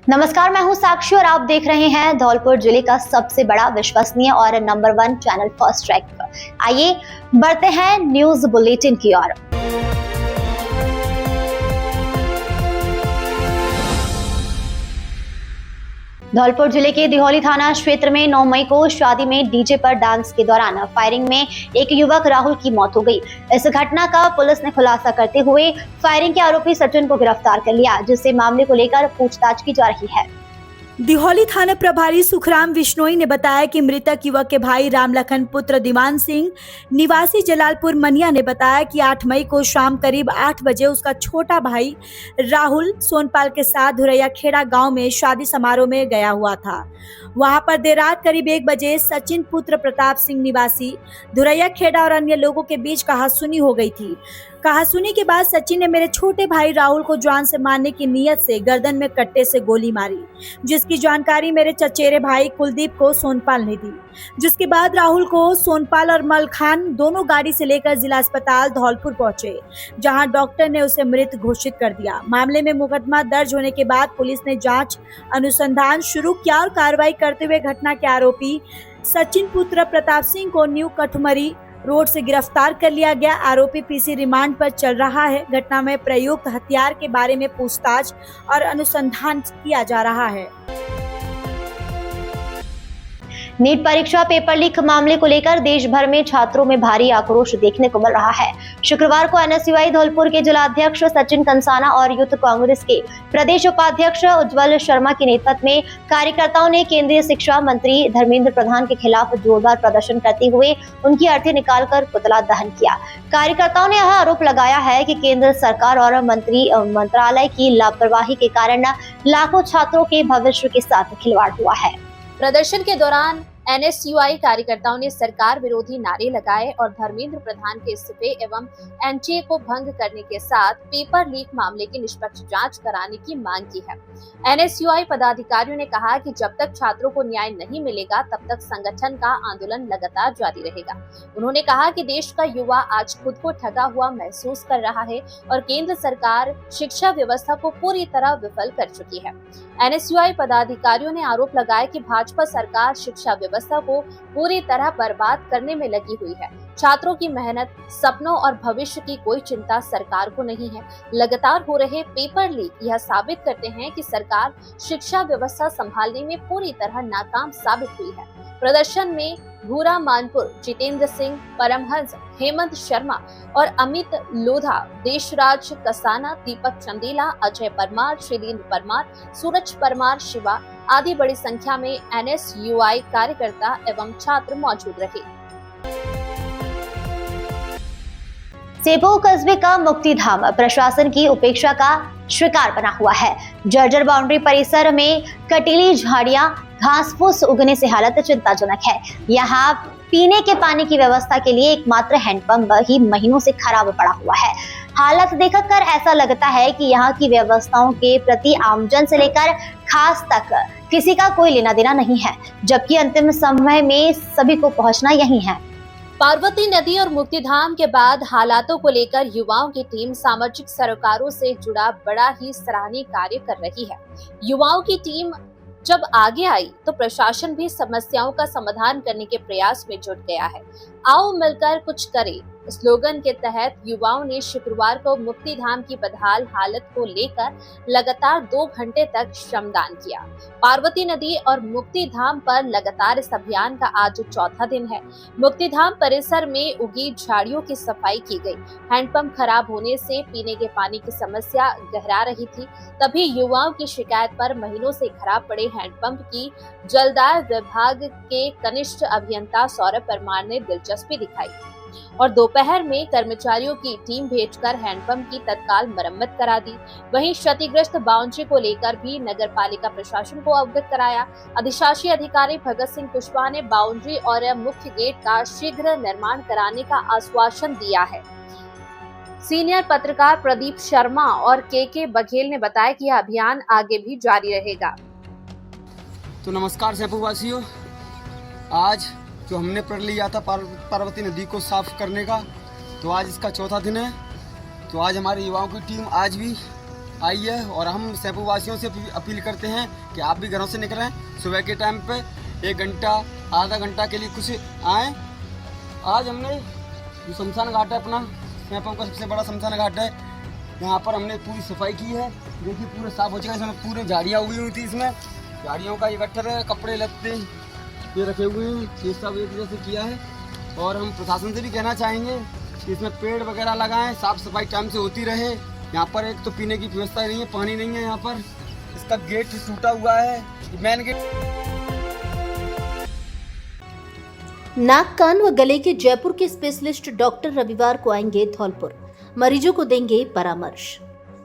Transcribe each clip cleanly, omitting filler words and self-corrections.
नमस्कार, मैं हूं साक्षी और आप देख रहे हैं धौलपुर जिले का सबसे बड़ा, विश्वसनीय और नंबर 1 चैनल फर्स्ट ट्रैक। आइए बढ़ते हैं न्यूज बुलेटिन की ओर। धौलपुर जिले के दिहौली थाना क्षेत्र में 9 मई को शादी में डीजे पर डांस के दौरान फायरिंग में एक युवक राहुल की मौत हो गई। इस घटना का पुलिस ने खुलासा करते हुए फायरिंग के आरोपी सचिन को गिरफ्तार कर लिया, जिससे मामले को लेकर पूछताछ की जा रही है। दिहौली थाना प्रभारी सुखराम विश्नोई ने बताया कि मृतक युवक के भाई रामलखन पुत्र दीवान सिंह निवासी जलालपुर मनिया ने बताया कि 8 मई को शाम करीब 8 बजे उसका छोटा भाई राहुल सोनपाल के साथ धुरैया खेड़ा गांव में शादी समारोह में गया हुआ था। वहां पर देर रात करीब 1 बजे सचिन पुत्र प्रताप सिंह निवासी धुरैया खेड़ा और अन्य लोगों के बीच कहासुनी हो गई थी। कहासुनी के बाद सचिन ने मेरे छोटे भाई राहुल को जान से मारने की नीयत से गर्दन में कट्टे से गोली मारी, जिसकी जानकारी मेरे चचेरे भाई कुलदीप को सोनपाल ने दी। जिसके बाद राहुल को सोनपाल और मलखान दोनों गाड़ी से लेकर जिला अस्पताल धौलपुर पहुंचे, जहां डॉक्टर ने उसे मृत घोषित कर दिया। मामले में मुकदमा दर्ज होने के बाद पुलिस ने जांच अनुसंधान शुरू किया और कार्रवाई करते हुए घटना के आरोपी सचिन पुत्र प्रताप सिंह को न्यू कठुमरी रोड से गिरफ्तार कर लिया गया। आरोपी पीसी रिमांड पर चल रहा है। घटना में प्रयुक्त हथियार के बारे में पूछताछ और अनुसंधान किया जा रहा है। नीट परीक्षा पेपर लीक मामले को लेकर देश भर में छात्रों में भारी आक्रोश देखने को मिल रहा है। शुक्रवार को एनएसयूआई धौलपुर के जिलाध्यक्ष सचिन कंसाना और यूथ कांग्रेस के प्रदेश उपाध्यक्ष उज्जवल शर्मा के नेतृत्व में कार्यकर्ताओं ने केंद्रीय शिक्षा मंत्री धर्मेंद्र प्रधान के खिलाफ जोरदार प्रदर्शन करते हुए उनकी अर्थी निकालकर पुतला दहन किया। कार्यकर्ताओं ने यह आरोप लगाया है कि केंद्र सरकार और मंत्रालय की लापरवाही के कारण लाखों छात्रों के भविष्य के साथ खिलवाड़ हुआ है। प्रदर्शन के दौरान एनएसयूआई कार्यकर्ताओं ने सरकार विरोधी नारे लगाए और धर्मेंद्र प्रधान के इस्तीफे एवं एनटीए को भंग करने के साथ पेपर लीक मामले की निष्पक्ष जांच कराने की मांग की है। एनएसयूआई पदाधिकारियों ने कहा कि जब तक छात्रों को न्याय नहीं मिलेगा तब तक संगठन का आंदोलन लगातार जारी रहेगा। उन्होंने कहा कि देश का युवा आज खुद को ठगा हुआ महसूस कर रहा है और केंद्र सरकार शिक्षा व्यवस्था को पूरी तरह विफल कर चुकी है। एनएसयूआई पदाधिकारियों ने आरोप लगाया कि भाजपा सरकार शिक्षा व्यवस्था को पूरी तरह बर्बाद करने में लगी हुई है। छात्रों की मेहनत, सपनों और भविष्य की कोई चिंता सरकार को नहीं है। लगातार हो रहे पेपर लीक यह साबित करते हैं कि सरकार शिक्षा व्यवस्था संभालने में पूरी तरह नाकाम साबित हुई है। प्रदर्शन में भूरा मानपुर, जितेंद्र सिंह, परमहंस, हेमंत शर्मा और अमित लोधा, देशराज कसाना, दीपक चंदेला, अजय परमार, शैलेंद्र परमार, सूरज परमार, शिवा आदि बड़ी संख्या में एनएसयूआई कार्यकर्ता एवं छात्र मौजूद रहे। सेबो कस्बे का मुक्तिधाम प्रशासन की उपेक्षा का शिकार बना हुआ है। जर्जर बाउंड्री परिसर में कटीली झाड़ियां, घास फूस उगने से हालत चिंताजनक है। यहाँ पीने के पानी की व्यवस्था के लिए एकमात्र हैंडपंप ही महीनों से खराब पड़ा हुआ है। हालत देखकर ऐसा लगता है कि यहाँ की व्यवस्थाओं के प्रति आमजन से लेकर खास तक किसी का कोई लेना देना नहीं है, जबकि अंतिम समय में सभी को पहुँचना यही है। पार्वती नदी और मुक्तिधाम के बाद हालातों को लेकर युवाओं की टीम सामाजिक सरोकारों से जुड़ा बड़ा ही सराहनीय कार्य कर रही है। युवाओं की टीम जब आगे आई तो प्रशासन भी समस्याओं का समाधान करने के प्रयास में जुट गया है। आओ मिलकर कुछ करें स्लोगन के तहत युवाओं ने शुक्रवार को मुक्तिधाम की बदहाल हालत को लेकर लगातार 2 घंटे तक श्रमदान किया। पार्वती नदी और मुक्तिधाम पर लगातार इस अभियान का आज चौथा दिन है। मुक्तिधाम परिसर में उगी झाड़ियों की सफाई की गई। हैंडपंप खराब होने से पीने के पानी की समस्या गहरा रही थी। तभी युवाओं की शिकायत पर महीनों से खराब पड़े हैंडपंप की जलदाय विभाग के कनिष्ठ अभियंता सौरभ परमार ने दिलचस्पी दिखाई और दोपहर में कर्मचारियों की टीम भेजकर हैंडपंप की तत्काल मरम्मत करा दी। वहीं क्षतिग्रस्त बाउंड्री को लेकर भी नगर पालिका प्रशासन को अवगत कराया। अधिशासी अधिकारी भगत सिंह कुशवाहा ने बाउंड्री और मुख्य गेट का शीघ्र निर्माण कराने का आश्वासन दिया है। सीनियर पत्रकार प्रदीप शर्मा और के बघेल ने बताया कि यह अभियान आगे भी जारी रहेगा। तो नमस्कार सेपुवासियों, आज जो हमने प्रण लिया था पार्वती नदी को साफ करने का, तो आज इसका चौथा दिन है। तो आज हमारे युवाओं की टीम आज भी आई है और हम सैपू वासियों से अपील करते हैं कि आप भी घरों से निकलें सुबह के टाइम पे 1 घंटा आधा घंटा के लिए कुछ आएँ। आज हमने जो शमशान घाट है अपना सैपू का सबसे बड़ा शमशान घाट है, यहाँ पर हमने पूरी सफाई की है। देखिए पूरे साफ हो चुका है, इसमें पूरे झाड़ियाँ उगी हुई थी, इसमें झाड़ियों का ये गट्ठर है, कपड़े लत्ते ये रखे हुए हैं, ये सब एक जैसे किया है। और हम प्रशासन से भी कहना चाहेंगे कि इसमें पेड़ वगैरह लगाएं, साफ सफाई टाइम से होती रहे। यहाँ पर एक तो पीने की व्यवस्था नहीं है, पानी नहीं है, यहाँ पर इसका गेट टूटा हुआ है, मेन गेट। नाक कान व गले के जयपुर के स्पेशलिस्ट डॉक्टर रविवार को आएंगे धौलपुर, मरीजों को देंगे परामर्श।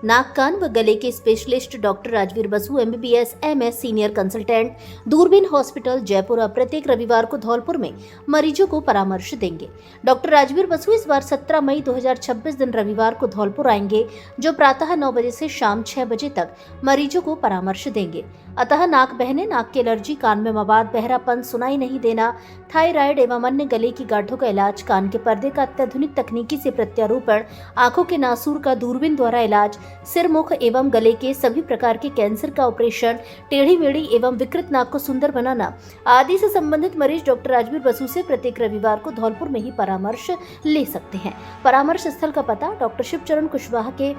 नाक कान व गले के specialist doctor Rajveer Basu MBBS MS senior consultant दूरबीन हॉस्पिटल जयपुर अब प्रत्येक रविवार को धौलपुर में मरीजों को परामर्श देंगे। डॉक्टर राजवीर बसु इस बार 17 मई 2026 दिन रविवार को धौलपुर आएंगे, जो प्रातः 9 बजे से शाम 6 बजे तक मरीजों को परामर्श देंगे। अतः नाक बहने, नाक की एलर्जी, कान में मवाद, बहरापन, सुनाई नहीं देना, थायराइड एवं अन्य गले की गांठों का इलाज, कान के पर्दे का अत्याधुनिक तकनीकी से प्रत्यारोपण, आंखों के नासूर का दूरबीन द्वारा इलाज, सिर, मुख एवं गले के सभी प्रकार के कैंसर का ऑपरेशन, टेढ़ी मेढ़ी एवं विकृत नाक को सुंदर बनाना आदि से संबंधित मरीज डॉक्टर राजवीर बसु से प्रत्येक रविवार को धौलपुर में ही परामर्श ले सकते हैं। परामर्श स्थल का पता डॉक्टर शिवचरण कुशवाहा के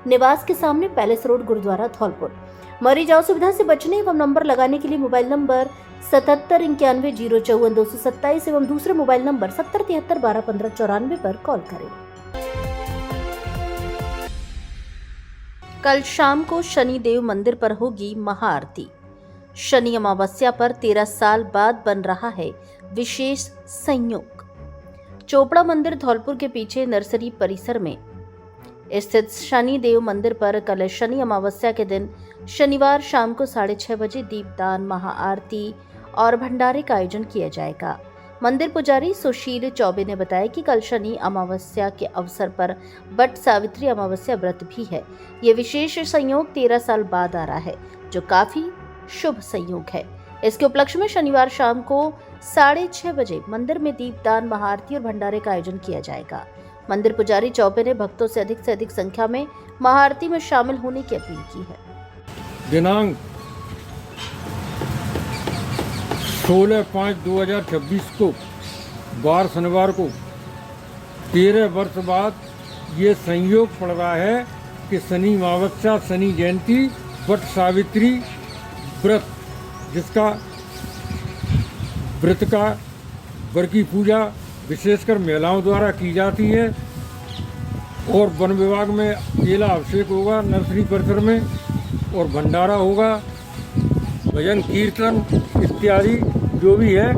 निवास के सामने, पैलेस रोड, गुरुद्वारा, धौलपुर। मरीज असुविधा से बचने एवं नंबर लगाने के लिए मोबाइल नंबर 7791 054 227 एवं दूसरे मोबाइल नंबर 7073 12 15 94 पर कॉल करें। कल शाम को शनिदेव मंदिर पर होगी महाआरती। शनि अमावस्या पर 13 साल बाद बन रहा है विशेष संयोग। चोपड़ा मंदिर धौलपुर के पीछे नर्सरी परिसर में स्थित शनिदेव मंदिर पर कल शनि अमावस्या के दिन शनिवार शाम को 6:30 बजे दीपदान, महाआरती और भंडारे का आयोजन किया जाएगा। मंदिर पुजारी सुशील चौबे ने बताया कि कल शनि अमावस्या के अवसर पर बट सावित्री अमावस्या व्रत भी है। ये विशेष संयोग 13 साल बाद आ रहा है, जो काफी शुभ संयोग है। इसके उपलक्ष्य में शनिवार शाम को 6:30 बजे मंदिर में दीपदान, महाआरती और भंडारे का आयोजन किया जाएगा। मंदिर पुजारी चौबे ने भक्तों से अधिक संख्या में महाआरती में शामिल होने की अपील की है। दिनांक 16/5/2026 को बार शनिवार को 13 वर्ष बाद ये संयोग पड़ रहा है कि शनि अमावस्या, शनि जयंती, वट सावित्री व्रत, जिसका व्रत का वर की पूजा विशेषकर महिलाओं द्वारा की जाती है और वन विभाग में केला अभिषेक होगा नर्सरी परिसर में और भंडारा होगा, भजन कीर्तन इत्यादि जो भी है।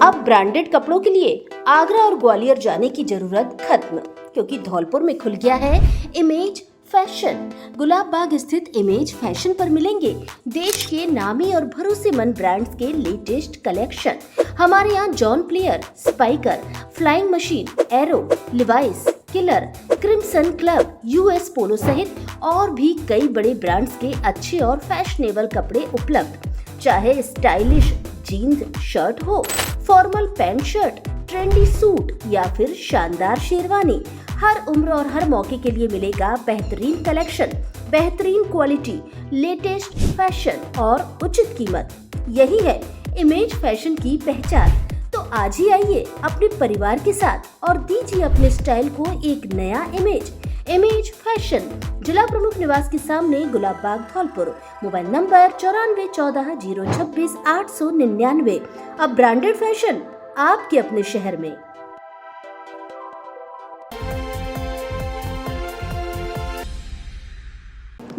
अब ब्रांडेड कपड़ों के लिए आगरा और ग्वालियर जाने की जरूरत खत्म, क्योंकि धौलपुर में खुल गया है इमेज फैशन। गुलाब बाग स्थित इमेज फैशन पर मिलेंगे देश के नामी और भरोसेमंद ब्रांड्स के लेटेस्ट कलेक्शन। हमारे यहाँ John Player, Spykar, Flying Machine, Arrow, Levi's, Killer, Crimson Club, US Polo सहित और भी कई बड़े ब्रांड्स के अच्छे और फैशनेबल कपड़े उपलब्ध। चाहे स्टाइलिश जीन्स शर्ट हो, formal pant shirt, trendy suit या फिर शानदार शेरवानी, हर उम्र और हर मौके के लिए मिलेगा बेहतरीन कलेक्शन, बेहतरीन क्वालिटी, लेटेस्ट फैशन और उचित कीमत। यही है इमेज फैशन की पहचान। तो आज ही आइए अपने परिवार के साथ और दीजिए अपने स्टाइल को एक नया इमेज। इमेज फैशन, जिला प्रमुख निवास के सामने, गुलाब बाग, धौलपुर। Mobile number 9414 026 899। अब ब्रांडेड फैशन आपके अपने शहर में।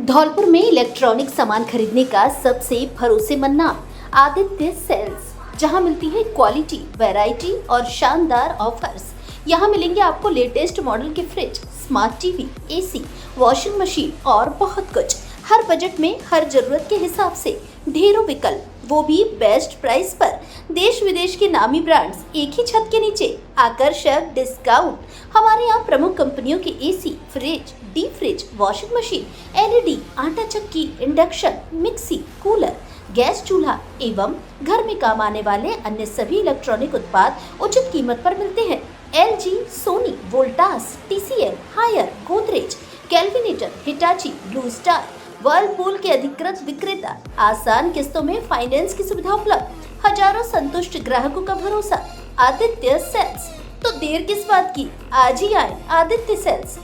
धौलपुर में इलेक्ट्रॉनिक सामान खरीदने का सबसे भरोसेमंद नाम आदित्य सेल्स, जहां मिलती है क्वालिटी, वैरायटी और शानदार ऑफर्स। यहां मिलेंगे आपको लेटेस्ट मॉडल के fridge, smart TV, AC, washing machine और बहुत कुछ। हर बजट में, हर जरूरत के हिसाब से ढेरों विकल्प, वो भी बेस्ट प्राइस पर। देश विदेश के नामी ब्रांड्स एक ही छत के नीचे, आकर्षक डिस्काउंट। हमारे यहाँ प्रमुख कंपनियों के AC, fridge, deep fridge, washing machine, LED, आटा चक्की, इंडक्शन, मिक्सी, कूलर, गैस चूल्हा एवं घर में काम आने वाले अन्य सभी इलेक्ट्रॉनिक उत्पाद उचित कीमत पर मिलते हैं। LG, Sony, Voltas, TCL, Haier, Godrej, Kelvinator, Hitachi, Blue Star, Whirlpool के अधिकृत विक्रेता। आसान किस्तों में फाइनेंस की सुविधा उपलब्ध, हजारों संतुष्ट ग्राहकों का भरोसा। आदित्य सेल्स। तो देर किस बात की, आज ही आए आदित्य सेल्स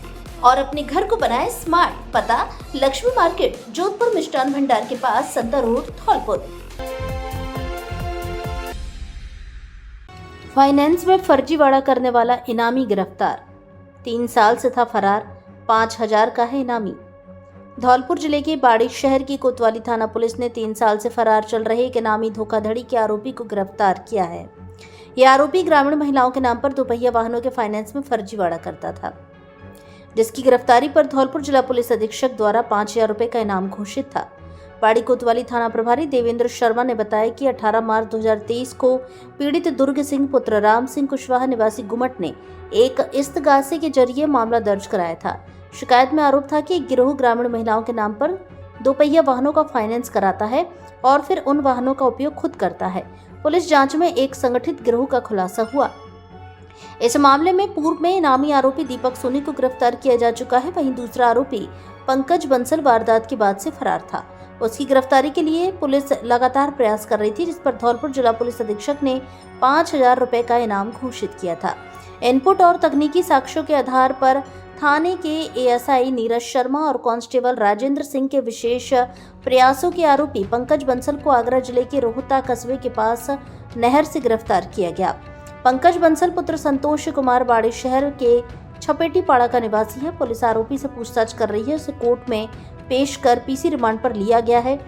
और अपने घर को बनाए स्मार्ट। पता लक्ष्मी मार्केट, जोधपुर मिष्ठान भंडार के पास, संता रोड, धौलपुर। फाइनेंस में फर्जीवाड़ा करने वाला इनामी गिरफ्तार, 3 साल से था फरार, 5,000 का है इनामी। धौलपुर जिले के बाड़ी शहर की कोतवाली थाना पुलिस ने 3 साल से फरार चल रहे एक इनामी धोखाधड़ी के आरोपी को गिरफ्तार किया है। यह आरोपी ग्रामीण महिलाओं के नाम पर दोपहिया वाहनों के फाइनेंस में फर्जीवाड़ा करता था, जिसकी गिरफ्तारी पर धौलपुर जिला पुलिस अधीक्षक द्वारा 5,000 रुपए का इनाम घोषित था। बाड़ी कोतवाली थाना प्रभारी देवेंद्र शर्मा ने बताया कि 18 मार्च 2023 को पीड़ित दुर्ग सिंह पुत्र राम सिंह कुशवाहा निवासी गुमट ने एक इस्तगासे के जरिए मामला दर्ज कराया था। शिकायत में आरोप था कि एक गिरोह ग्रामीण महिलाओं के नाम पर दोपहिया वाहनों का फाइनेंस कराता है और फिर उन वाहनों का उपयोग खुद करता है। पुलिस जांच में एक संगठित गिरोह का खुलासा हुआ। इस मामले में पूर्व में इनामी आरोपी दीपक सोनी को गिरफ्तार किया जा चुका है। वहीं दूसरा आरोपी पंकज बंसल वारदात के बाद से फरार था। उसकी गिरफ्तारी के लिए पुलिस लगातार प्रयास कर रही थी, जिस पर धौलपुर जिला पुलिस अधीक्षक ने 5,000 रुपए का इनाम घोषित किया था। इनपुट और तकनीकी साक्ष्यों के आधार पर थाने के ASI नीरज शर्मा और कांस्टेबल राजेंद्र सिंह के विशेष प्रयासों के आरोपी पंकज बंसल को आगरा जिले के रोहता कस्बे के पास नहर से गिरफ्तार किया गया। पंकज बंसल पुत्र संतोष कुमार बाड़ी शहर के छपेटी पाड़ा का निवासी है। पुलिस आरोपी से पूछताछ कर रही है। उसे कोर्ट में पेश कर PC रिमांड पर लिया गया है।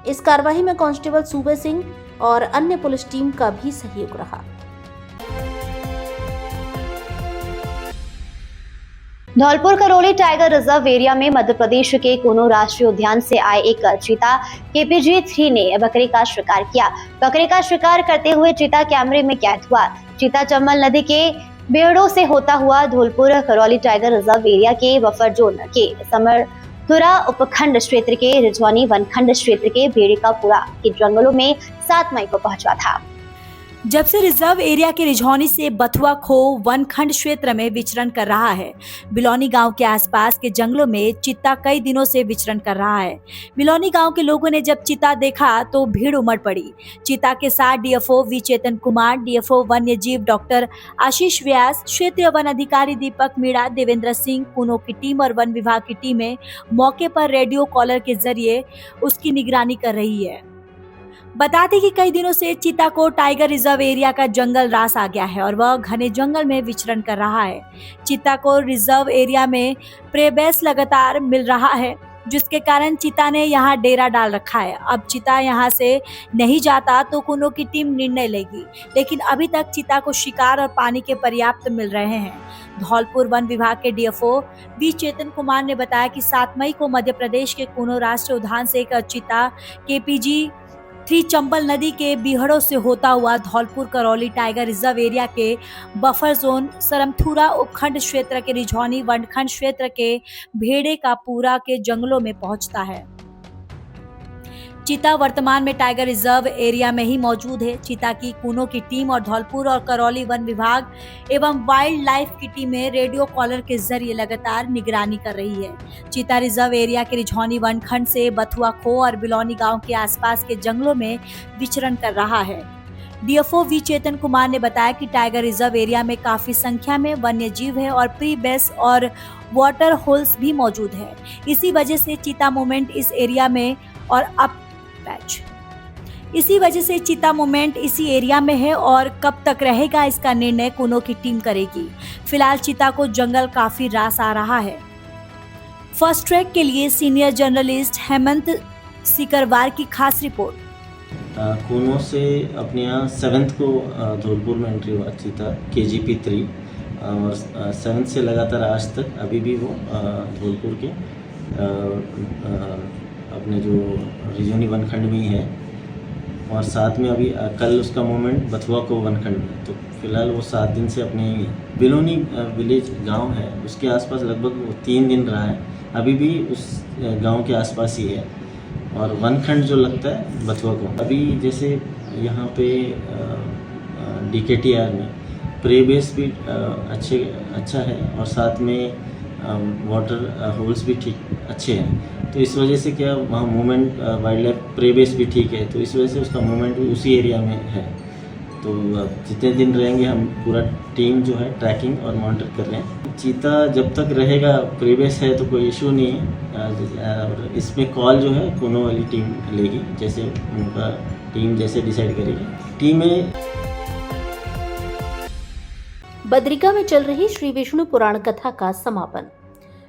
इस कार्रवाई में कांस्टेबल सूबे सिंह और अन्य पुलिस टीम का भी सहयोग रहा। Dholpur Karauli tiger reserve area में मध्य प्रदेश के कूनो राष्ट्रीय उद्यान से आए एक चीता KPG3 ने बकरे का शिकार किया। बकरे का शिकार करते हुए चीता कैमरे में कैद हुआ। चीता चंबल नदी के बेड़ों से होता हुआ Dholpur Karauli tiger reserve area के बफर जोन के समरथुरा उपखंड क्षेत्र के रिझवानी वनखंड क्षेत्र के भेड़िकापुरा के जंगलों में 7 मई को पहुंचा था। जब से रिजर्व एरिया के रिझौनी से बथुआ खो वनखंड क्षेत्र में विचरण कर रहा है। बिलौनी गांव के आसपास के जंगलों में चित्ता कई दिनों से विचरण कर रहा है। बिलौनी गांव के लोगों ने जब चित्ता देखा तो भीड़ उमड़ पड़ी। चित्ता के साथ DFO V चेतन कुमार, DFO वन्य जीव डॉक्टर आशीष व्यास, क्षेत्रीय वन अधिकारी दीपक मीणा, देवेंद्र सिंह, कूनो की टीम और वन विभाग की टीमें मौके पर रेडियो कॉलर के जरिए उसकी निगरानी कर रही है। बता दें कि कई दिनों से चीता को टाइगर रिजर्व एरिया का जंगल रास आ गया है और वह घने जंगल में विचरण कर रहा है। चीता को रिजर्व एरिया में प्रेबेस लगातार मिल रहा है, जिसके कारण चीता ने यहां डेरा डाल रखा है। अब चीता यहां से नहीं जाता तो कूनो की टीम निर्णय लेगी, लेकिन अभी तक चीता को शिकार और पानी के पर्याप्त मिल रहे हैं। धौलपुर वन विभाग के DFO V चेतन कुमार ने बताया कि 7 मई को मध्य प्रदेश के कूनो राष्ट्रीय उद्यान से एक चीता KPG3 चंबल नदी के बीहड़ों से होता हुआ Dholpur Karauli tiger reserve area के बफर जोन सरमथुरा उपखंड क्षेत्र के रिझौनी वनखंड क्षेत्र के भेड़िकापुरा के जंगलों में पहुंचता है। चीता वर्तमान में टाइगर रिजर्व एरिया में ही मौजूद है। चीता की कूनो की टीम और धौलपुर और करौली वन विभाग एवं वाइल्ड लाइफ की टीमें रेडियो कॉलर के जरिए लगातार निगरानी कर रही है। चीता रिजर्व एरिया के रिझौनी वनखंड से बथुआ खो और बिलौनी गांव के आसपास के जंगलों में विचरण कर रहा है। DFO V चेतन कुमार ने बताया कि टाइगर रिजर्व एरिया में काफी संख्या में वन्य जीव है और प्री बेस और वाटर होल्स भी मौजूद है। इसी वजह से चीता मूवमेंट इस एरिया में और इसी वजह से चीता मूवमेंट इसी एरिया में है और कब तक रहेगा इसका निर्णय कूनो की टीम करेगी। फिलहाल चीता को जंगल काफी रास आ रहा है। फर्स्ट ट्रैक के लिए सीनियर जर्नलिस्ट हेमंत सिकरवार की खास रिपोर्ट। कूनो से अपने यहाँ 7th को धौलपुर में एंट्री हुआ चीता KGP3 और 7th से लगातार आज तक अभी भी वो धौलपुर के अपने जो रिजोनी वनखंड में ही है और साथ में अभी कल उसका मूवमेंट बथुआ को वनखंड में। तो फिलहाल वो 7 दिन से अपने बिलोनी विलेज गांव है उसके आसपास लगभग वो 3 दिन रहा है, अभी भी उस गांव के आसपास ही है और वनखंड जो लगता है बथुआ को। अभी जैसे यहाँ पे DKTR में प्रे बेस भी अच्छा है और साथ में वाटर होल्स भी ठीक अच्छे हैं। तो इस वजह से क्या वहाँ movement wild life prey base भी ठीक है, तो इस वजह से उसका मूवमेंट भी उसी एरिया में है। तो जितने दिन रहेंगे हम पूरा टीम जो है ट्रैकिंग और मॉनिटर कर रहे हैं। चीता जब तक रहेगा प्रे बेस है तो कोई इशू नहीं है। और इसमें कॉल जो है कोनो वाली टीम लेगी, जैसे उनका टीम जैसे डिसाइड करेगी। टीमें बद्रिका में चल रही श्री विष्णु पुराण कथा का समापन।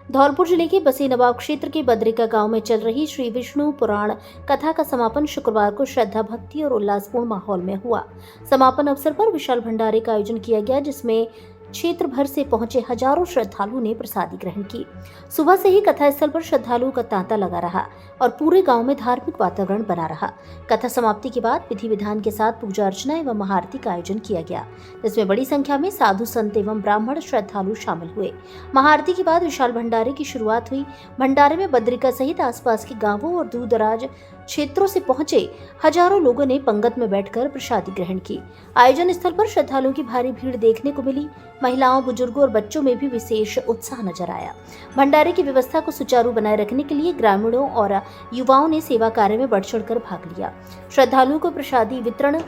धौलपुर जिले के बसी नवाब क्षेत्र के बद्रिका गांव में चल रही श्री विष्णु पुराण कथा का समापन शुक्रवार को श्रद्धा भक्ति और उल्लासपूर्ण माहौल में हुआ। समापन अवसर पर विशाल भंडारे का आयोजन किया गया, जिसमें क्षेत्र भर से पहुंचे हजारों श्रद्धालुओं ने प्रसादी ग्रहण की। सुबह से ही कथा स्थल पर श्रद्धालुओं का तांता लगा रहा और पूरे गांव में धार्मिक वातावरण बना रहा। कथा समाप्ति के बाद विधि विधान के साथ पूजा अर्चना एवं महाआरती का आयोजन किया गया, जिसमें बड़ी संख्या में साधु संत एवं ब्राह्मण श्रद्धालु शामिल हुए। महाआरती के बाद विशाल भंडारे की शुरुआत हुई। भंडारे में बद्रिका सहित आसपास के गाँवों और दूर दराज क्षेत्रों से पहुंचे हजारों लोगों ने पंगत में बैठकर प्रसादी ग्रहण की। आयोजन स्थल पर श्रद्धालुओं की भारी भीड़ देखने को मिली। महिलाओं, बुजुर्गों और बच्चों में भी विशेष उत्साह नजर आया। भंडारे की व्यवस्था को सुचारू बनाए रखने के लिए ग्रामीणों और युवाओं ने सेवा कार्य में बढ़ चढ़कर भाग लिया। श्रद्धालुओं को प्रसादी वितरण,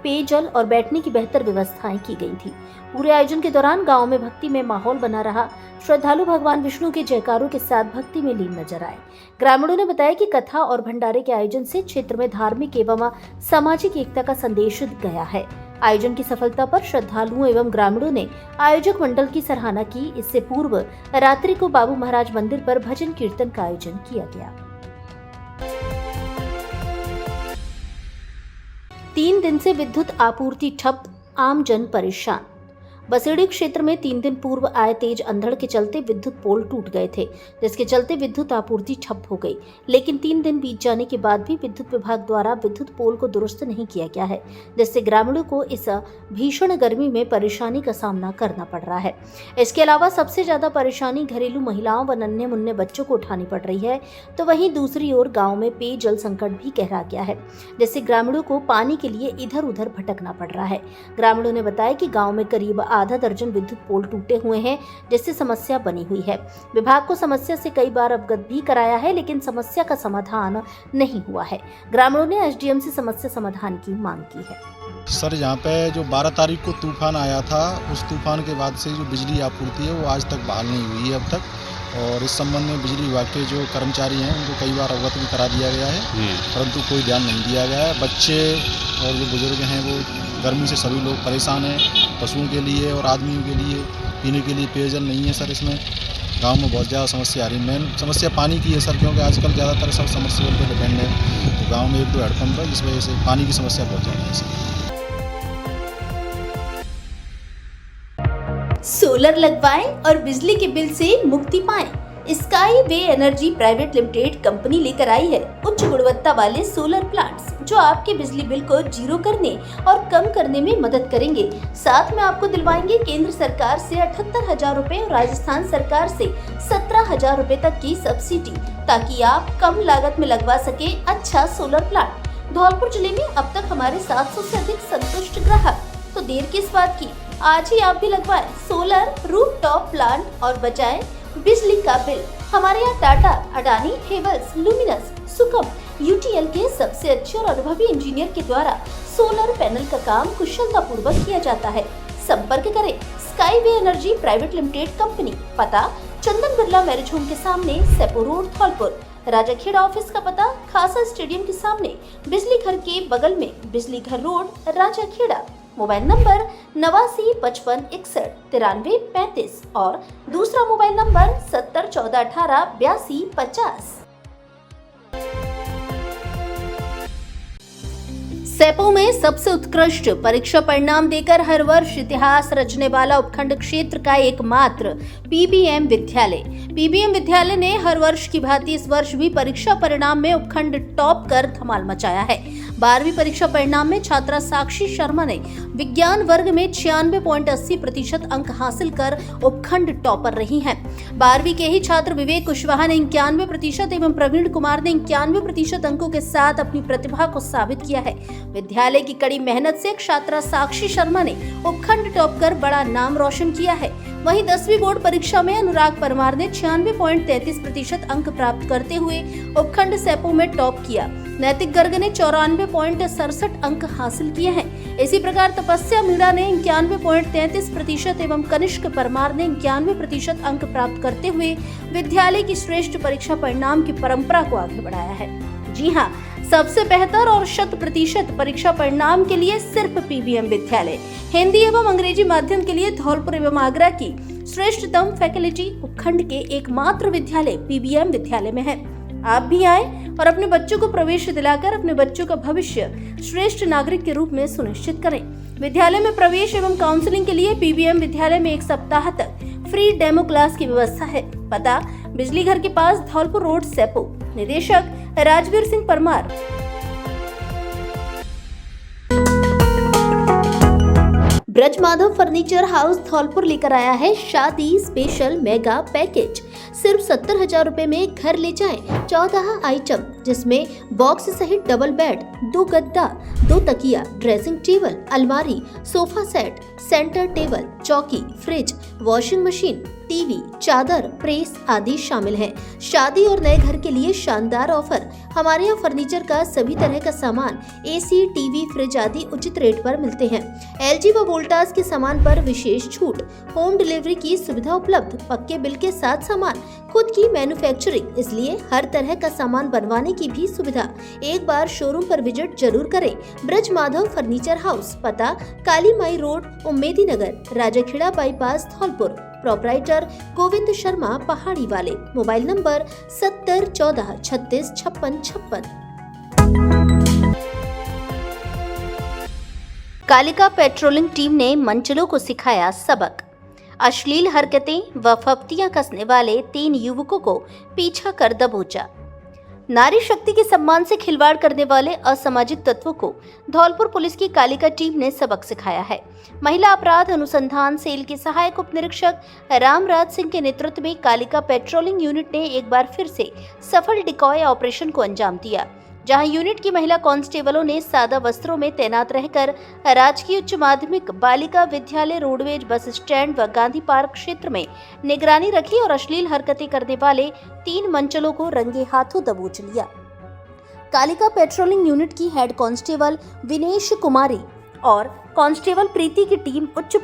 पेयजल और बैठने की बेहतर व्यवस्थाएं की गई थी। पूरे आयोजन के दौरान गांव में भक्ति में माहौल बना रहा। श्रद्धालु भगवान विष्णु के जयकारों के साथ भक्ति में लीन नजर आए। ग्रामीणों ने बताया कि कथा और भंडारे के आयोजन से क्षेत्र में धार्मिक एवं सामाजिक एकता का संदेश गया है। आयोजन की सफलता पर श्रद्धालुओं एवं ग्रामीणों ने आयोजक मंडल की सराहना की। इससे पूर्व रात्रि को बाबू महाराज मंदिर पर भजन कीर्तन का आयोजन किया गया। 3 दिन से विद्युत आपूर्ति ठप, आम जन परेशान। बसेड़ी क्षेत्र में 3 दिन पूर्व आए तेज अंधड़ के चलते विद्युत पोल टूट गए थे, जिसके चलते विद्युत आपूर्ति ठप हो गई। लेकिन 3 दिन बीत जाने के बाद भी विद्युत विभाग द्वारा विद्युत पोल को दुरुस्त नहीं किया गया है, जिससे ग्रामीणों को इस भीषण गर्मी में परेशानी का सामना करना पड़ रहा है। इसके अलावा सबसे ज्यादा परेशानी घरेलू महिलाओं व नन्हे मुन्ने बच्चों को उठानी पड़ रही है। तो वहीं दूसरी ओर गाँव में पेयजल संकट भी गहरा गया है, जिससे ग्रामीणों को पानी के लिए इधर उधर भटकना पड़ रहा है। ग्रामीणों ने बताया कि गाँव में करीब आधा दर्जन विद्युत पोल टूटे हुए हैं, जिससे समस्या बनी हुई है। विभाग को समस्या से कई बार अवगत भी कराया है, लेकिन समस्या का समाधान नहीं हुआ है। ग्रामीणों ने एसडीएम से समस्या समाधान की मांग की है। सर, यहाँ पे जो 12 तारीख को तूफान आया था, उस तूफान के बाद से जो बिजली आपूर्ति है वो आज तक बहाल नहीं हुई है अब तक। और इस संबंध में बिजली विभाग के जो कर्मचारी हैं उनको कई बार अवगत भी करा दिया गया है, परंतु कोई ध्यान नहीं दिया गया है। बच्चे और जो बुजुर्ग हैं वो गर्मी से सभी लोग परेशान हैं। पशुओं के लिए और आदमियों के लिए पीने के लिए पेयजल नहीं है सर। इसमें गांव में बहुत ज़्यादा समस्या आ रही है। मेन समस्या पानी की है सर, क्योंकि आजकल ज़्यादातर सब समरसेबल पर डिपेंड है। तो गाँव में 1-2 हैंडपम्प है, जिस वजह से पानी की समस्या बहुत ज़्यादा है सर। सोलर लगवाएं और बिजली के बिल से मुक्ति पाएं। स्काई वे एनर्जी प्राइवेट लिमिटेड कंपनी लेकर आई है उच्च गुणवत्ता वाले सोलर प्लांट्स, जो आपके बिजली बिल को जीरो करने और कम करने में मदद करेंगे। साथ में आपको दिलवाएंगे केंद्र सरकार से 78,000 रुपए और राजस्थान सरकार से 17,000 रुपए तक की सब्सिडी, ताकि आप कम लागत में लगवा सके अच्छा सोलर प्लांट। धौलपुर जिले में अब तक हमारे 700 से अधिक संतुष्ट ग्राहक, तो देर किस बात की, आज ही आप भी लगवाएं सोलर रूफटॉप प्लांट और बचाएं बिजली का बिल। हमारे यहाँ टाटा, अडानी, हेवल्स, लुमिनस, सुकम, यूटीएल के सबसे अच्छे और अनुभवी इंजीनियर के द्वारा सोलर पैनल का काम कुशलता पूर्वक किया जाता है। संपर्क करें स्काई वे एनर्जी प्राइवेट लिमिटेड कंपनी। पता चंदन बिरला मैरिज होम के सामने, सेपो रोड, धौलपुर। राजाखेड़ा ऑफिस का पता खासा स्टेडियम के सामने, बिजली घर के बगल में, बिजली घर रोड, राजाखेड़ा। मोबाइल नंबर 89 55 61 93 35 और दूसरा मोबाइल नंबर 70 14 18 82 50। सेपो में सबसे उत्कृष्ट परीक्षा परिणाम देकर हर वर्ष इतिहास रचने वाला उपखंड क्षेत्र का एकमात्र पीबीएम विद्यालय। पीबीएम विद्यालय ने हर वर्ष की भांति इस वर्ष भी परीक्षा परिणाम में उपखंड टॉप कर धमाल मचाया है। 12वीं परीक्षा परिणाम में छात्रा साक्षी शर्मा ने विज्ञान वर्ग में 96.80% अंक हासिल कर उपखंड टॉपर रही हैं। 12वीं के ही छात्र विवेक कुशवाहा ने 91% एवं प्रवीण कुमार ने 91% अंकों के साथ अपनी प्रतिभा को साबित किया है। विद्यालय की कड़ी मेहनत से छात्रा साक्षी शर्मा ने उपखंड टॉप कर बड़ा नाम रोशन किया है। वहीं 10वीं बोर्ड परीक्षा में अनुराग परमार ने 96.33% अंक प्राप्त करते हुए उपखंड सेपो में टॉप किया। नैतिक गर्ग ने 94.67 अंक हासिल किए हैं। इसी प्रकार तपस्या मीणा ने 91.33% एवं कनिष्क परमार ने 91% अंक प्राप्त करते हुए विद्यालय की श्रेष्ठ परीक्षा परिणाम की परंपरा को आगे बढ़ाया है। जी हाँ, सबसे बेहतर और 100% परीक्षा परिणाम के लिए सिर्फ पीबीएम विद्यालय, हिंदी एवं अंग्रेजी माध्यम के लिए धौलपुर एवं आगरा की श्रेष्ठतम फैकल्टी उपखंड के एकमात्र विद्यालय पीबीएम विद्यालय में है। आप भी आए और अपने बच्चों को प्रवेश दिलाकर अपने बच्चों का भविष्य श्रेष्ठ नागरिक के रूप में सुनिश्चित करें। विद्यालय में प्रवेश एवं काउंसलिंग के लिए पीबीएम विद्यालय में 1 सप्ताह तक फ्री डेमो क्लास की व्यवस्था है। पता बिजली घर के पास, धौलपुर रोड, सेपो। निदेशक राजवीर सिंह परमार। ब्रज माधव फर्नीचर हाउस धौलपुर लेकर आया है शादी स्पेशल मेगा पैकेज। सिर्फ 70,000 रुपए में घर ले जाएं 14 आइटम, जिसमें बॉक्स सहित डबल बेड, 2 गद्दा, 2 तकिया, ड्रेसिंग टेबल, अलमारी, सोफा सेट, सेंटर टेबल, चौकी, फ्रिज, वॉशिंग मशीन, टीवी, चादर, प्रेस आदि शामिल हैं। शादी और नए घर के लिए शानदार ऑफर। हमारे यहाँ फर्नीचर का सभी तरह का सामान, एसी, टीवी, फ्रिज आदि उचित रेट पर मिलते हैं। एलजी व वोल्टास के सामान पर विशेष छूट, होम डिलीवरी की सुविधा उपलब्ध, पक्के बिल के साथ सामान, खुद की मैन्युफैक्चरिंग, इसलिए हर तरह का सामान बनवाने की भी सुविधा। एक बार शोरूम पर विजिट जरूर करें। ब्रज माधव फर्नीचर हाउस, पता काली माई रोड, उम्मेदी नगर, राजाखेड़ा बाईपास, धौलपुर। प्रोपराइटर गोविंद शर्मा, पहाड़ी वाले। Mobile number 70 14 36 56 56। Kalika patrolling team ने मंचलों को सिखाया सबक। अश्लील हरकतें व फप्तियां कसने वाले 3 युवकों को पीछा कर दबोचा। नारी शक्ति के सम्मान से खिलवाड़ करने वाले असामाजिक तत्वों को धौलपुर पुलिस की कालिका टीम ने सबक सिखाया है। महिला अपराध अनुसंधान सेल के सहायक उप निरीक्षक रामराज सिंह के नेतृत्व में कालिका पेट्रोलिंग यूनिट ने एक बार फिर से सफल डिकॉय ऑपरेशन को अंजाम दिया, जहां यूनिट की महिला कांस्टेबलों ने सादा वस्त्रों में तैनात रहकर राजकीय उच्च माध्यमिक Balika Vidyalaya, roadways bus stand व गांधी पार्क क्षेत्र में निगरानी रखी और अश्लील हरकतें करने वाले 3 मंचलों को रंगे हाथों दबोच लिया। कालिका पेट्रोलिंग यूनिट की हेड कांस्टेबल विनेश कुमारी और कांस्टेबल प्रीति की टीम उच्च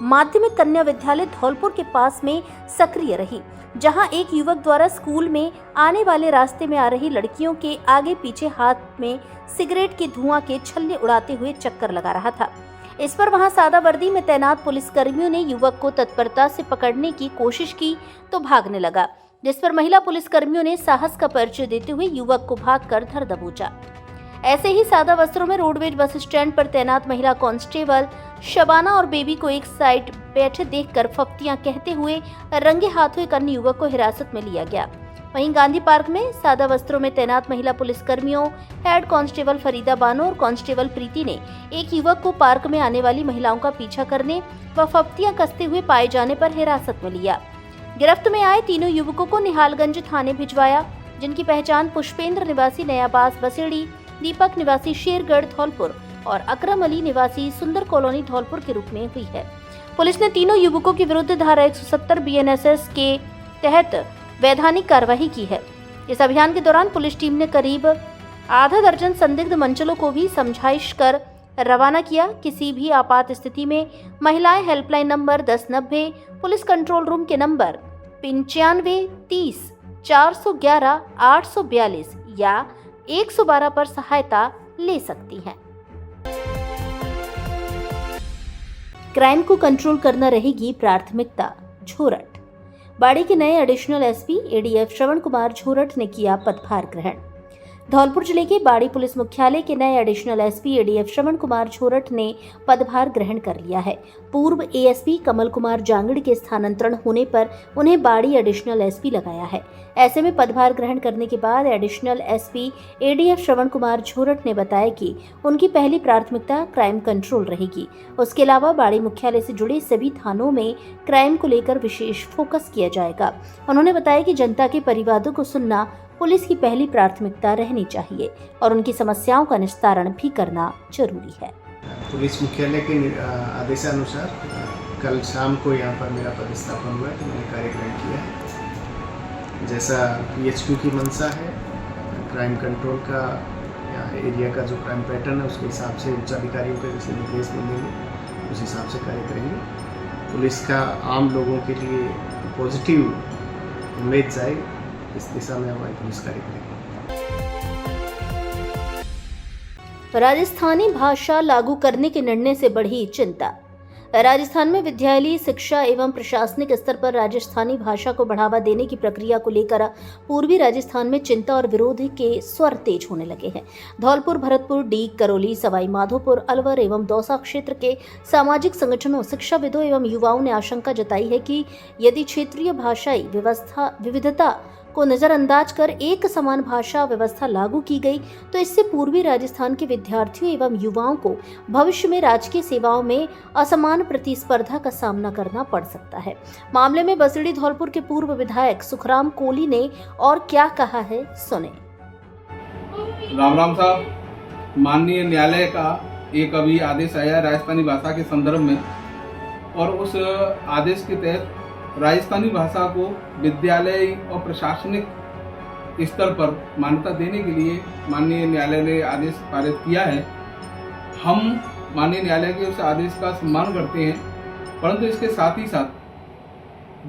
माध्यमिक कन्या विद्यालय धौलपुर के पास में सक्रिय रही, जहां एक युवक द्वारा स्कूल में आने वाले रास्ते में आ रही लड़कियों के आगे पीछे हाथ में सिगरेट के धुआं के छल्ले उड़ाते हुए चक्कर लगा रहा था। इस पर वहां सादा वर्दी में तैनात पुलिसकर्मियों ने युवक को तत्परता से पकड़ने की कोशिश की तो भागने लगा, जिस पर महिला पुलिसकर्मियों ने साहस का परिचय देते हुए युवक को भागकर धर दबोचा। ऐसे ही सादा वस्त्रों में रोडवेज बस स्टैंड पर तैनात महिला कांस्टेबल शबाना और बेबी को एक साइड बैठे देखकर फप्तियां कहते हुए रंगे हाथों एक अन्य युवक को हिरासत में लिया गया। वहीं गांधी पार्क में सादा वस्त्रों में तैनात महिला पुलिसकर्मियों हेड कांस्टेबल फरीदा बानो और कांस्टेबल प्रीति ने एक युवक को पार्क में आने वाली महिलाओं का पीछा करने व फप्तियां कसते हुए पाए जाने पर हिरासत में लिया। गिरफ्त में आए तीनों युवकों को निहालगंज थाने भिजवाया, जिनकी पहचान पुष्पेंद्र निवासी नयाबास बसेड़ी, दीपक निवासी शेरगढ़ धौलपुर और अकरम अली निवासी सुंदर कॉलोनी धौलपुर के रूप में हुई है। पुलिस ने तीनों युवकों के विरुद्ध धारा 170 BNSS के तहत वैधानिक कार्रवाई की है। इस अभियान के दौरान पुलिस टीम ने करीब आधा दर्जन संदिग्ध मंचलों को भी समझाइश कर रवाना किया। किसी भी आपात स्थिति में महिलाएं helpline number 1090, police control room के नंबर 95 30 411 842 या 112 पर सहायता ले सकती हैं। क्राइम को कंट्रोल करना रहेगी प्राथमिकता, झोरट। बाड़ी के नए additional SP ADF Shravan Kumar झोरट ने किया पदभार ग्रहण। धौलपुर जिले के बाड़ी पुलिस मुख्यालय के नए additional SP ADF Shravan Kumar छोरठ ने पदभार ग्रहण कर लिया है। पूर्व एएसपी कमल कुमार जांगड़ के स्थानांतरण होने पर उन्हें बाड़ी एडिशनल एसपी लगाया है। ऐसे में पदभार ग्रहण करने के बाद additional SP ADF Shravan Kumar छोरठ ने बताया कि उनकी पहली प्राथमिकता क्राइम कंट्रोल रहेगी। उसके अलावा बाड़ी मुख्यालय से जुड़े सभी थानों में क्राइम को लेकर विशेष फोकस किया जाएगा। उन्होंने बताया कि जनता के परिवादों को सुनना पुलिस की पहली प्राथमिकता रहनी चाहिए और उनकी समस्याओं का निस्तारण भी करना जरूरी है। पुलिस मुख्यालय के आदेशानुसार कल शाम को यहाँ पर मेरा पदस्थापन हुआ तो मैंने कार्य ग्रहण किया है। जैसा पीएचक्यू की मंशा है, क्राइम कंट्रोल का या एरिया का जो क्राइम पैटर्न है उसके हिसाब से उच्च अधिकारियों के जैसे निर्देश मिलेंगे उस हिसाब से कार्य करेंगे। पुलिस का आम लोगों के लिए पॉजिटिव इमेज जाए इस दिशा में हमारी पुलिस कार्य करेगी। राजस्थानी भाषा लागू करने के निर्णय से बढ़ी चिंता। राजस्थान में विद्यालयी शिक्षा एवं प्रशासनिक स्तर पर राजस्थानी भाषा को बढ़ावा देने की प्रक्रिया को लेकर पूर्वी राजस्थान में चिंता और विरोध के स्वर तेज होने लगे हैं। धौलपुर, भरतपुर, डीग, करौली, सवाई माधोपुर, अलवर एवं दौसा क्षेत्र के सामाजिक संगठनों, शिक्षाविदों एवं युवाओं ने आशंका जताई है कि यदि क्षेत्रीय भाषाई विविधता को नजरअंदाज कर एक समान भाषा व्यवस्था लागू की गई तो इससे पूर्वी राजस्थान के विद्यार्थियों एवं युवाओं को भविष्य में राजकीय सेवाओं में असमान प्रतिस्पर्धा का सामना करना पड़ सकता है। मामले में बसड़ी धौलपुर के पूर्व विधायक सुखराम कोली ने और क्या कहा है, सुने। राम राम साहब, माननीय न्यायालय का एक अभी आदेश आया राजस्थानी भाषा के संदर्भ में और उस आदेश के तहत राजस्थानी भाषा को विद्यालय और प्रशासनिक स्तर पर मान्यता देने के लिए माननीय न्यायालय ने आदेश पारित किया है। हम माननीय न्यायालय के उस आदेश का सम्मान करते हैं, परंतु इसके साथ ही साथ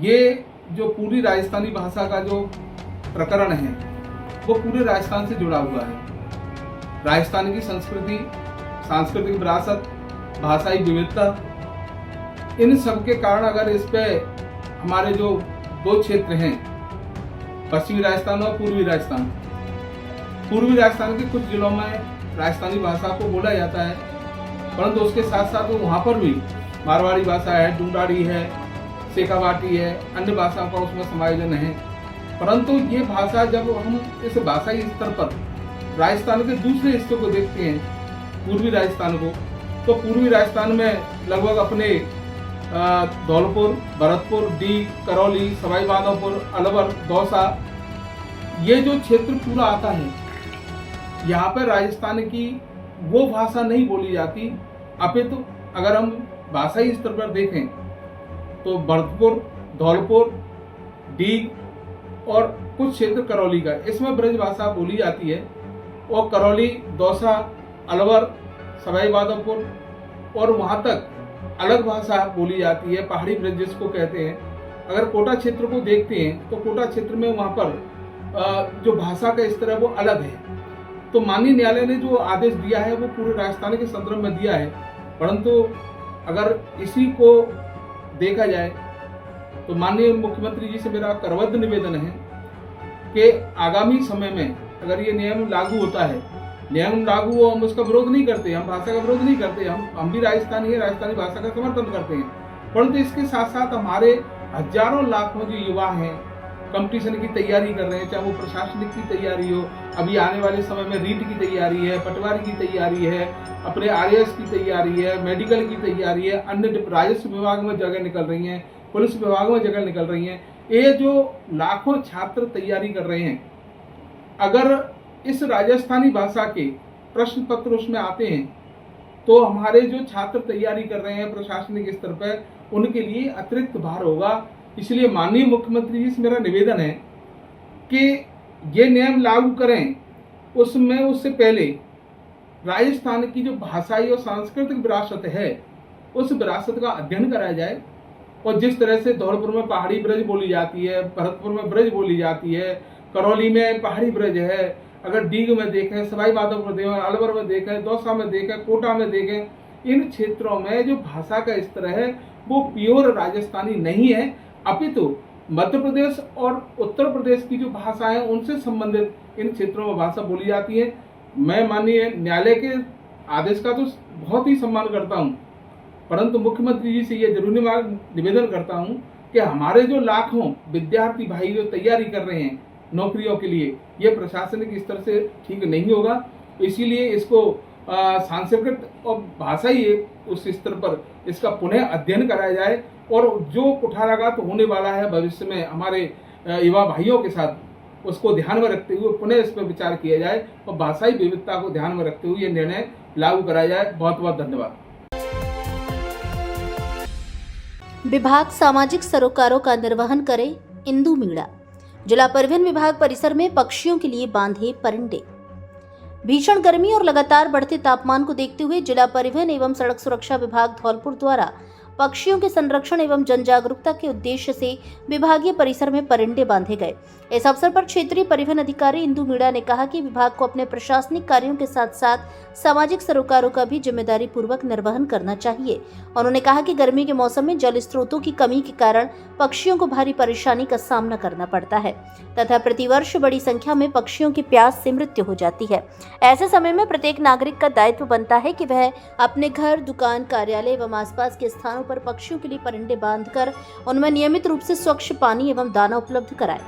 ये जो पूरी राजस्थानी भाषा का जो प्रकरण है वो पूरे राजस्थान से जुड़ा हुआ है। राजस्थान की संस्कृति, सांस्कृतिक विरासत, भाषाई विविधता, इन सब के कारण अगर इस पे हमारे जो दो क्षेत्र हैं, पश्चिमी राजस्थान और पूर्वी राजस्थान के कुछ जिलों में राजस्थानी भाषा को बोला जाता है, परंतु उसके साथ साथ वहाँ पर भी मारवाड़ी भाषा है, डूडाड़ी है, शेखावाटी है, अन्य भाषाओं का उसमें समायोजन है। परंतु ये भाषा जब हम इस भाषाई स्तर पर राजस्थान के दूसरे हिस्सों को देखते हैं, पूर्वी राजस्थान को, तो पूर्वी राजस्थान में लगभग अपने धौलपुर, भरतपुर, डीग, करौली, सवाई माधोपुर, अलवर, दौसा, ये जो क्षेत्र पूरा आता है, यहाँ पर राजस्थान की वो भाषा नहीं बोली जाती। अपितु अगर हम भाषाई स्तर पर देखें तो भरतपुर, धौलपुर, डीग और कुछ क्षेत्र करौली का, इसमें ब्रज भाषा बोली जाती है और करौली, दौसा, अलवर, सवाई माधोपुर और वहाँ तक अलग भाषा बोली जाती है, पहाड़ी ब्रज जिसको कहते हैं। अगर कोटा क्षेत्र को देखते हैं तो कोटा क्षेत्र में वहाँ पर जो भाषा का स्तर है वो अलग है। तो माननीय न्यायालय ने जो आदेश दिया है वो पूरे राजस्थान के संदर्भ में दिया है, परंतु अगर इसी को देखा जाए तो माननीय मुख्यमंत्री जी से मेरा करबद्ध निवेदन है कि आगामी समय में अगर ये नियम लागू होता है, नियम लागू हो, हम उसका विरोध नहीं करते, हम भाषा का विरोध नहीं करते, हम भी राजस्थानी है, राजस्थानी भाषा का समर्थन करते हैं, परंतु इसके साथ साथ हमारे हजारों लाखों जो युवा हैं कंपटीशन की तैयारी कर रहे हैं, चाहे वो प्रशासनिक की तैयारी हो, अभी आने वाले समय में रीट की तैयारी है, पटवारी की तैयारी है, अपने आरएएस की तैयारी है, मेडिकल की तैयारी है, अन्य राजस्व विभाग में जगह निकल रही हैं, पुलिस विभाग में जगह निकल रही हैं। ये जो लाखों छात्र तैयारी कर रहे हैं, अगर इस राजस्थानी भाषा के प्रश्न पत्र उसमें आते हैं तो हमारे जो छात्र तैयारी कर रहे हैं प्रशासनिक स्तर पर, उनके लिए अतिरिक्त भार होगा। इसलिए माननीय मुख्यमंत्री जी से मेरा निवेदन है कि ये नियम लागू करें, उसमें उससे पहले राजस्थान की जो भाषाई और सांस्कृतिक विरासत है उस विरासत का अध्ययन कराया जाए। और जिस तरह से धौलपुर में पहाड़ी ब्रज बोली जाती है, भरतपुर में ब्रज बोली जाती है, करौली में पहाड़ी ब्रज है, अगर डीग में देखें, सवाई माधोपुर देखें, अलवर में देखें, दौसा में देखें, कोटा में देखें, इन क्षेत्रों में जो भाषा का स्तर है वो प्योर राजस्थानी नहीं है, अपितु मध्य प्रदेश और उत्तर प्रदेश की जो भाषाएं उनसे संबंधित इन क्षेत्रों में भाषा बोली जाती है। मैं माननीय न्यायालय के आदेश का तो बहुत ही सम्मान करता हूं, परंतु मुख्यमंत्री जी से ये जरूरी निवेदन करता हूं कि हमारे जो लाखों विद्यार्थी भाई जो तैयारी कर रहे हैं नौकरियों के लिए, ये प्रशासनिक स्तर से ठीक नहीं होगा। इसीलिए इसको सांस्कृतिक और भाषाई उस स्तर पर इसका पुनः अध्ययन कराया जाए और जो कुठाराघात होने वाला है भविष्य में हमारे युवा भाइयों के साथ, उसको ध्यान में रखते हुए पुनः इस पर विचार किया जाए और भाषाई विविधता को ध्यान में रखते हुए ये निर्णय लागू कराया जाए। बहुत बहुत धन्यवाद। विभाग सामाजिक सरोकारों का निर्वहन करे। इंदु मीणा। जिला परिवहन विभाग परिसर में पक्षियों के लिए बांधे परिंदे। भीषण गर्मी और लगातार बढ़ते तापमान को देखते हुए जिला परिवहन एवं सड़क सुरक्षा विभाग धौलपुर द्वारा पक्षियों के संरक्षण एवं जन जागरूकता के उद्देश्य से विभागीय परिसर में परिंदे बांधे गए। इस अवसर पर क्षेत्रीय परिवहन अधिकारी इंदु मीणा ने कहा कि विभाग को अपने प्रशासनिक कार्यों के साथ साथ सामाजिक सरोकारों का भी जिम्मेदारी पूर्वक निर्वहन करना चाहिए। उन्होंने कहा कि गर्मी के मौसम में जल स्रोतों की कमी के कारण पक्षियों को भारी परेशानी का सामना करना पड़ता है तथा प्रतिवर्ष बड़ी संख्या में पक्षियों की प्यास से मृत्यु हो जाती है। ऐसे समय में प्रत्येक नागरिक का दायित्व बनता है कि वह अपने घर, दुकान, कार्यालय एवं आसपास के स्थानों पर पक्षियों के लिए परिंदे बांधकर उनमें नियमित रूप से स्वच्छ पानी एवं दाना उपलब्ध कराए।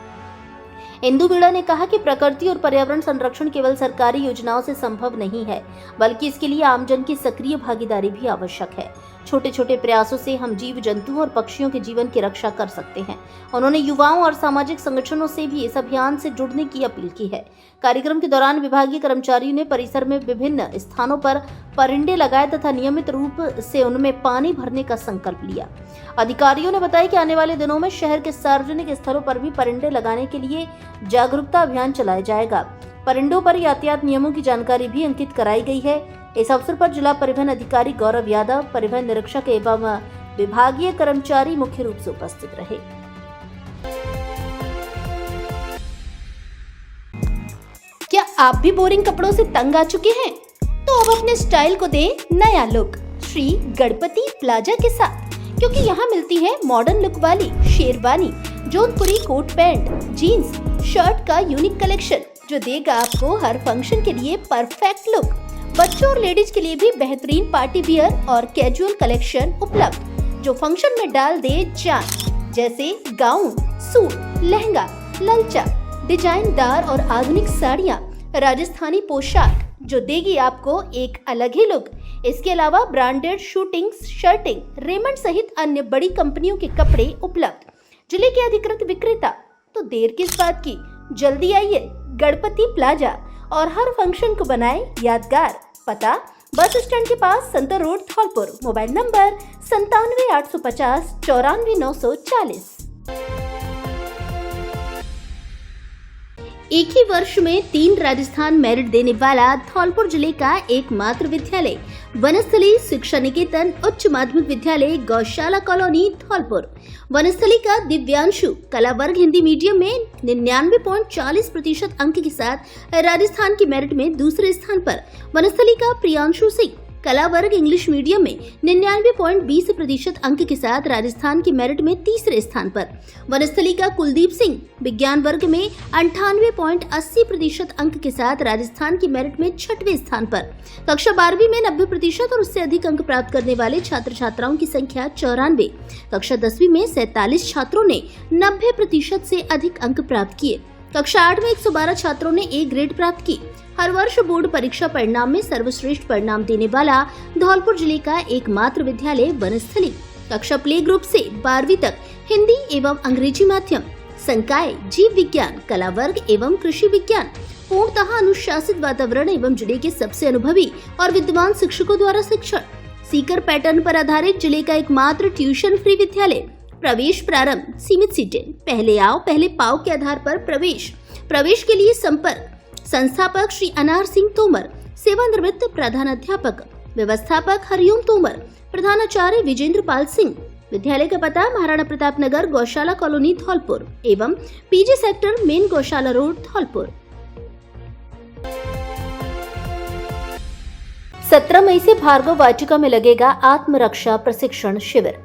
इंदु मीणा ने कहा कि प्रकृति और पर्यावरण संरक्षण केवल सरकारी योजनाओं से संभव नहीं है, बल्कि इसके लिए आमजन की सक्रिय भागीदारी भी आवश्यक है। छोटे छोटे प्रयासों से हम जीव जंतुओं और पक्षियों के जीवन की रक्षा कर सकते हैं। उन्होंने युवाओं और सामाजिक संगठनों से भी इस अभियान से जुड़ने की अपील की है। कार्यक्रम के दौरान विभागीय कर्मचारियों ने परिसर में विभिन्न स्थानों पर परिंदे लगाए तथा नियमित रूप से उनमें पानी भरने का संकल्प लिया। अधिकारियों ने बताया कि आने वाले दिनों में शहर के सार्वजनिक स्थलों पर भी परिंदे लगाने के लिए जागरूकता अभियान चलाया जाएगा। परिंदों पर यातायात नियमों की जानकारी भी अंकित कराई गई है। इस अवसर पर जिला परिवहन अधिकारी गौरव यादव, परिवहन निरीक्षक एवं विभागीय कर्मचारी मुख्य रूप से उपस्थित रहे। क्या आप भी बोरिंग कपड़ों से तंग आ चुके हैं? तो अब अपने स्टाइल को दे नया लुक श्री गणपति प्लाजा के साथ, क्योंकि यहाँ मिलती है मॉडर्न लुक वाली शेरवानी, जोधपुरी कोट पैंट, जीन्स, शर्ट का यूनिक कलेक्शन जो देगा आपको हर फंक्शन के लिए परफेक्ट लुक। बच्चों और लेडीज के लिए भी बेहतरीन पार्टी वियर और कैजुअल कलेक्शन उपलब्ध जो फंक्शन में डाल दे जान, जैसे गाउन, सूट, लहंगा, ललचा, डिजाइनदार और आधुनिक साड़ियाँ, राजस्थानी पोशाक जो देगी आपको एक अलग ही लुक। इसके अलावा ब्रांडेड शूटिंग, शर्टिंग, रेमंड सहित अन्य बड़ी कंपनियों के कपड़े उपलब्ध। जिले के अधिकृत विक्रेता, तो देर किस बात की, जल्दी आइए गणपति प्लाजा और हर फंक्शन को बनाए यादगार। पता बस स्टैंड के पास, Santar road, Dholpur. Mobile number 97 850 94 940। एक ही वर्ष में 3 राजस्थान मेरिट देने वाला धौलपुर जिले का एकमात्र विद्यालय वनस्थली शिक्षा निकेतन उच्च माध्यमिक विद्यालय गौशाला कॉलोनी धौलपुर। वनस्थली का दिव्यांशु कला वर्ग हिंदी मीडियम में 99.40% अंक के साथ राजस्थान की मेरिट में दूसरे स्थान पर। वनस्थली का प्रियांशु सिंह कला वर्ग इंग्लिश मीडियम में 99.20% अंक के साथ राजस्थान की मेरिट में तीसरे स्थान पर। वनस्थली का कुलदीप सिंह विज्ञान वर्ग में 98.80% अंक के साथ राजस्थान की मेरिट में 6वें स्थान पर। कक्षा 12वीं में 90% और उससे अधिक अंक प्राप्त करने वाले छात्र छात्राओं की संख्या 94। कक्षा 10वीं में 47 छात्रों ने 90% से अधिक अंक प्राप्त किए। कक्षा 8 में 112 छात्रों ने ए ग्रेड प्राप्त की। हर वर्ष बोर्ड परीक्षा परिणाम में सर्वश्रेष्ठ परिणाम देने वाला धौलपुर जिले का एकमात्र विद्यालय वनस्थली। कक्षा प्ले ग्रुप से 12वीं तक हिंदी एवं अंग्रेजी माध्यम, संकाय, जीव विज्ञान, कला वर्ग एवं कृषि विज्ञान, पूर्णतः अनुशासित वातावरण एवं जिले के सबसे अनुभवी और विद्वान शिक्षकों द्वारा शिक्षण। सीकर पैटर्न पर आधारित जिले का एकमात्र ट्यूशन फ्री विद्यालय। प्रवेश प्रारंभ, सीमित सीटें, पहले आओ पहले पाओ के आधार पर प्रवेश के लिए संपर्क। संस्थापक श्री अनार सिंह तोमर, सेवानिवृत्त प्रधानाध्यापक, व्यवस्थापक हरिओम तोमर, प्रधानाचार्य विजेंद्र पाल सिंह। विद्यालय का पता महाराणा प्रताप नगर गौशाला कॉलोनी धौलपुर एवं पीजी सेक्टर मेन गौशाला रोड धौलपुर। 17 मई से भार्गव वाटिका में लगेगा आत्मरक्षा प्रशिक्षण शिविर।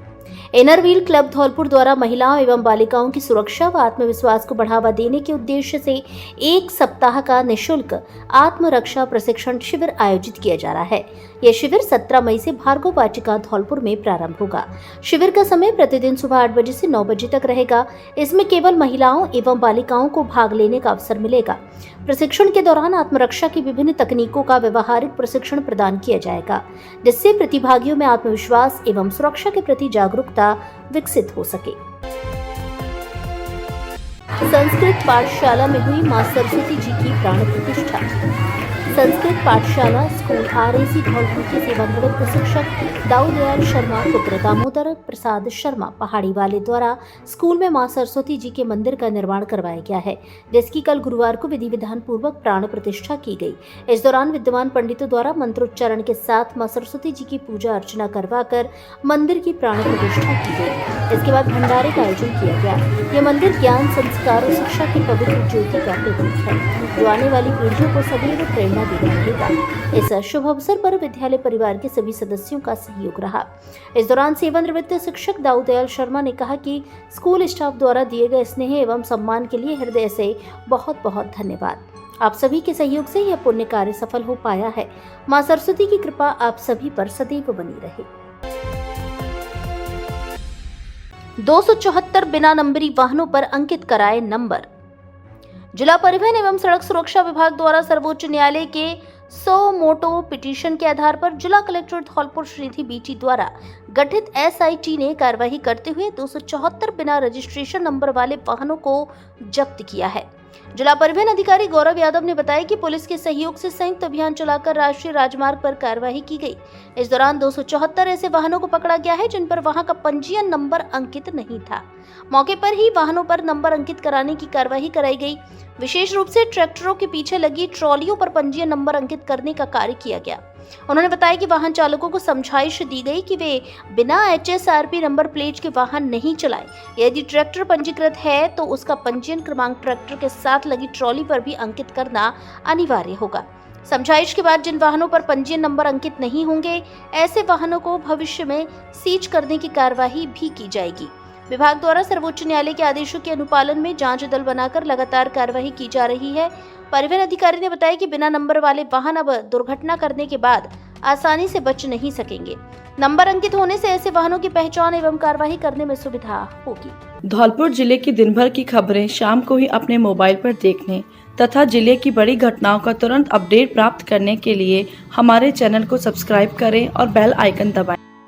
इनर व्हील क्लब धौलपुर द्वारा महिलाओं एवं बालिकाओं की सुरक्षा व आत्मविश्वास को बढ़ावा देने के उद्देश्य से 1 सप्ताह का निःशुल्क आत्मरक्षा प्रशिक्षण शिविर आयोजित किया जा रहा है। यह शिविर 17 मई से भार्गव वाटिका धौलपुर में प्रारंभ होगा। शिविर का समय प्रतिदिन सुबह 8 बजे से 9 बजे तक रहेगा। इसमें केवल महिलाओं एवं बालिकाओं को भाग लेने का अवसर मिलेगा। प्रशिक्षण के दौरान आत्मरक्षा की विभिन्न तकनीकों का व्यवहारिक प्रशिक्षण प्रदान किया जाएगा, जिससे प्रतिभागियों में आत्मविश्वास एवं सुरक्षा के प्रति जागरूकता विकसित हो सके। संस्कृत पाठशाला में हुई मां सरस्वती जी की प्राण प्रतिष्ठा। संस्कृत पाठशाला स्कूल RAC धौलपुर के सेवानिवृत्त प्रशिक्षक दाऊदयाल शर्मा पुत्र दामोदर प्रसाद शर्मा पहाड़ी वाले द्वारा स्कूल में मां सरस्वती जी के मंदिर का निर्माण करवाया गया है, जिसकी कल गुरुवार को विधि विधान पूर्वक प्राण प्रतिष्ठा की गई। इस दौरान विद्यमान पंडितों द्वारा मंत्रोच्चारण के साथ मां सरस्वती जी की पूजा अर्चना करवाकर मंदिर की प्राण प्रतिष्ठा की गई। इसके बाद भंडारे का आयोजन किया गया। यह मंदिर ज्ञान, संस्कार और शिक्षा की पवित्र ज्योति का प्रतीक है, जो आने वाली पीढ़ियों को सदैव प्रेरणा देता रहेगा। इस शुभ अवसर पर विद्यालय परिवार के सभी सदस्यों का सहयोग रहा। इस दौरान सेवानिवृत्त शिक्षक दाऊदयाल शर्मा ने कहा कि स्कूल स्टाफ द्वारा दिए गए स्नेह एवं सम्मान के लिए हृदय से बहुत बहुत धन्यवाद। आप सभी के सहयोग से यह पुण्य कार्य सफल हो पाया है। मां सरस्वती की कृपा आप सभी पर सदैव बनी रहे। 274 बिना नंबरी वाहनों पर अंकित कराए नंबर। जिला परिवहन एवं सड़क सुरक्षा विभाग द्वारा सर्वोच्च न्यायालय के 100 मोटो पिटीशन के आधार पर जिला कलेक्टर धौलपुर श्रीनिधि बीटी द्वारा गठित SIT ने कार्यवाही करते हुए 274 बिना रजिस्ट्रेशन नंबर वाले वाहनों को जब्त किया है। जिला परिवहन अधिकारी गौरव यादव ने बताया कि पुलिस के सहयोग से संयुक्त अभियान चलाकर राष्ट्रीय राजमार्ग पर कार्यवाही की गई। इस दौरान 274 ऐसे वाहनों को पकड़ा गया है जिन पर वहां का पंजीयन नंबर अंकित नहीं था। मौके पर ही वाहनों पर नंबर अंकित कराने की कार्यवाही कराई गई। विशेष रूप से ट्रैक्टरों के पीछे लगी ट्रॉलियों पर पंजीयन नंबर अंकित करने का कार्य किया गया। उन्होंने बताया कि वाहन चालकों को समझाइश दी गई कि वे बिना HSRP नंबर प्लेट के वाहन नहीं चलाएं। यदि ट्रैक्टर पंजीकृत है तो उसका पंजीयन क्रमांक ट्रैक्टर के साथ लगी ट्रॉली पर भी अंकित करना अनिवार्य होगा। समझाइश के बाद जिन वाहनों पर पंजीयन नंबर अंकित नहीं होंगे, ऐसे वाहनों को भविष्य में सीज करने की कार्यवाही भी की जाएगी। विभाग द्वारा सर्वोच्च न्यायालय के आदेशों के अनुपालन में जांच दल बनाकर लगातार कार्यवाही की जा रही है। परिवहन अधिकारी ने बताया कि बिना नंबर वाले वाहन अब दुर्घटना करने के बाद आसानी से बच नहीं सकेंगे। नंबर अंकित होने से ऐसे वाहनों की पहचान एवं कार्यवाही करने में सुविधा होगी। धौलपुर जिले की दिन भर की खबरें शाम को ही अपने मोबाइल पर देखने तथा जिले की बड़ी घटनाओं का तुरंत अपडेट प्राप्त करने के लिए हमारे चैनल को सब्सक्राइब करें और बेल आइकन दबाएं।